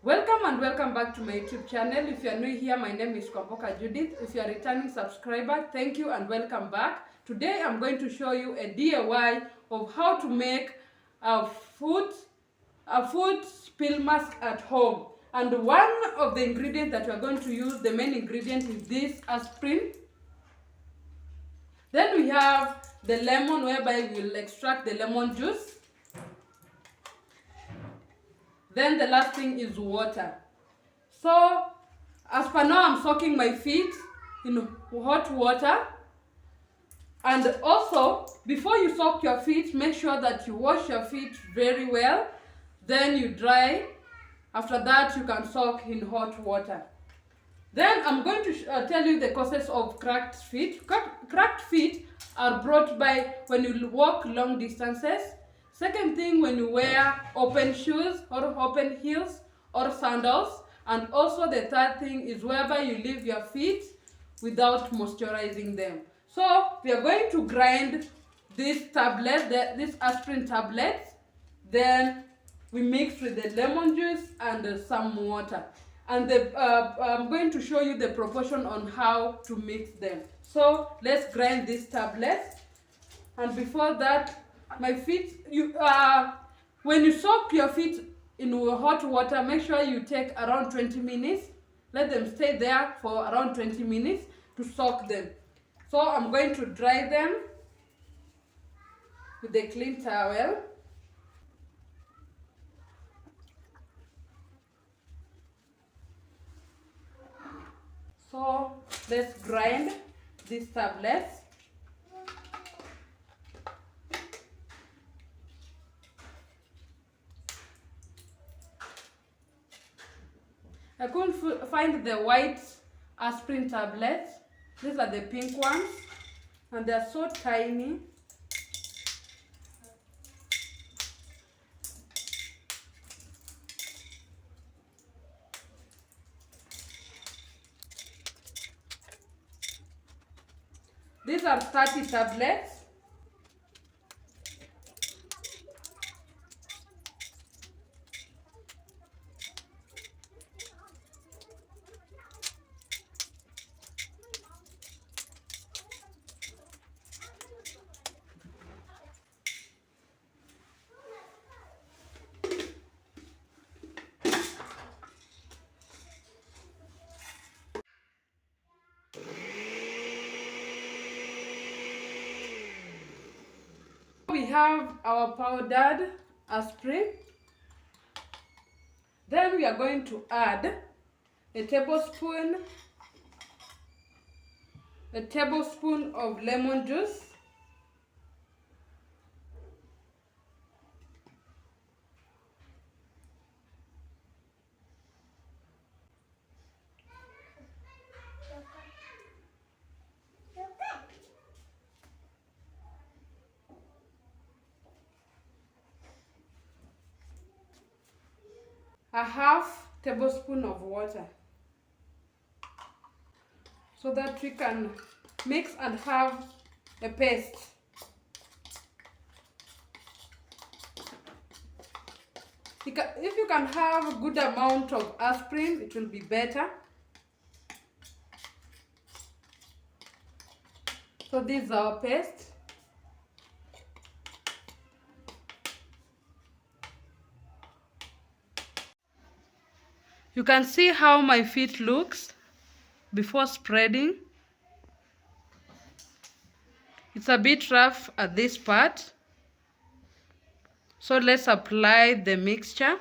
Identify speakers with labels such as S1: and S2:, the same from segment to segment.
S1: Welcome and welcome back to my YouTube channel. If you are new here, my name is Kwamboka Judith. If you are a returning subscriber, thank you and welcome back. Today I'm going to show you a DIY of how to make a foot spill mask at home. And one of the ingredients that we are going to use, the main ingredient, is this aspirin. Then we have the lemon, whereby we will extract the lemon juice. Then the last thing is water. So, as per now, I'm soaking my feet in hot water. And also, before you soak your feet, make sure that you wash your feet very well. Then you dry. After that, you can soak in hot water. Then I'm going to tell you the causes of cracked feet. Cracked feet are brought by when you walk long distances. Second thing, when you wear open shoes or open heels or sandals. And also the third thing is whereby you leave your feet without moisturizing them. So we are going to grind this tablet, this aspirin tablets. Then we mix with the lemon juice and some water. And I'm going to show you the proportion on how to mix them. So let's grind these tablets. And before that, my feet, when you soak your feet in hot water, make sure you take around 20 minutes. Let them stay there for around 20 minutes to soak them. So I'm going to dry them with a clean towel. So let's grind these tablets. I couldn't find the white aspirin tablets. These are the pink ones, and they are so tiny. These are 30 tablets. We have our powdered aspirin. Then we are going to add a tablespoon of lemon juice. A half tablespoon of water, so that we can mix and have a paste. If you can have a good amount of aspirin, it will be better. So this is our paste. You can see how my feet looks before spreading. It's a bit rough at this part. So let's apply the mixture.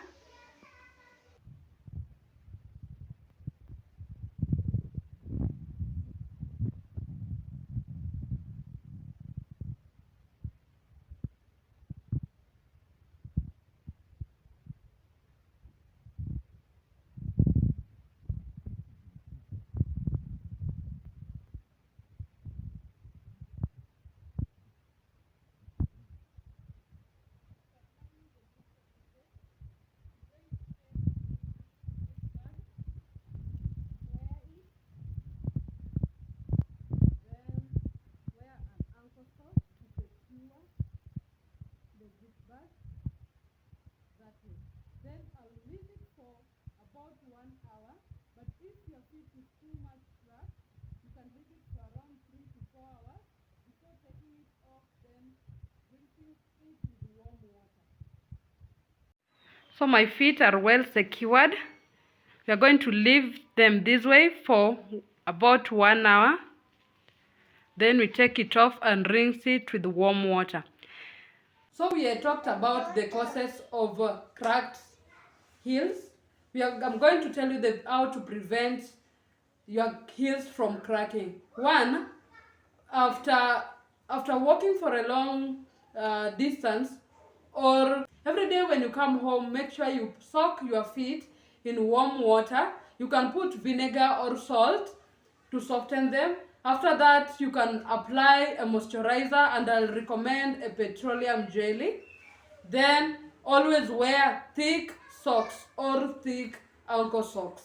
S1: So my feet are well secured. We are going to leave them this way for about 1 hour. Then we take it off and rinse it with warm water. So we had talked about the causes of cracked heels. I'm going to tell you how to prevent your heels from cracking. One, after walking for a long distance, or every day when you come home, make sure you soak your feet in warm water. You can put vinegar or salt to soften them. After that, you can apply a moisturizer, and I'll recommend a petroleum jelly. Then always wear thick socks or thick ankle socks.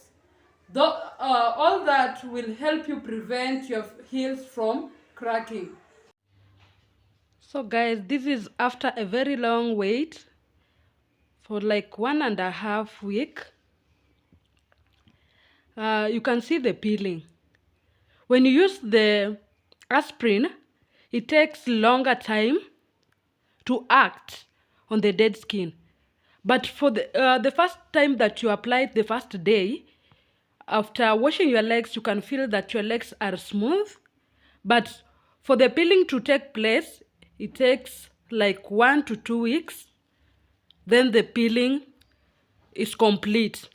S1: All that will help you prevent your heels from cracking. So guys, this is after a very long wait for like 1.5 weeks. You can see the peeling. When you use the aspirin, it takes longer time to act on the dead skin. But for the first time that you apply it, the first day, after washing your legs, you can feel that your legs are smooth. But for the peeling to take place, it takes like 1 to 2 weeks. Then the peeling is complete.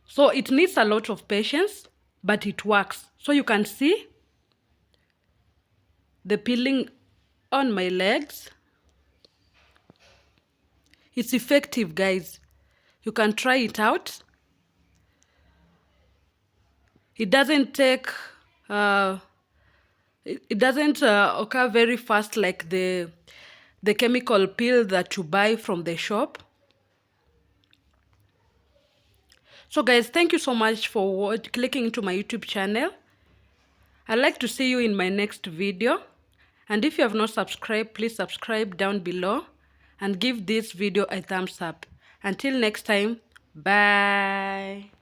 S1: So it needs a lot of patience, but it works. So you can see the peeling on my legs. It's effective, guys. You can try it out. It doesn't take it doesn't occur very fast like the chemical peel that you buy from the shop. So guys, thank you so much for clicking into my YouTube channel. I'd like to see you in my next video. And if you have not subscribed, please subscribe down below and give this video a thumbs up. Until next time, bye.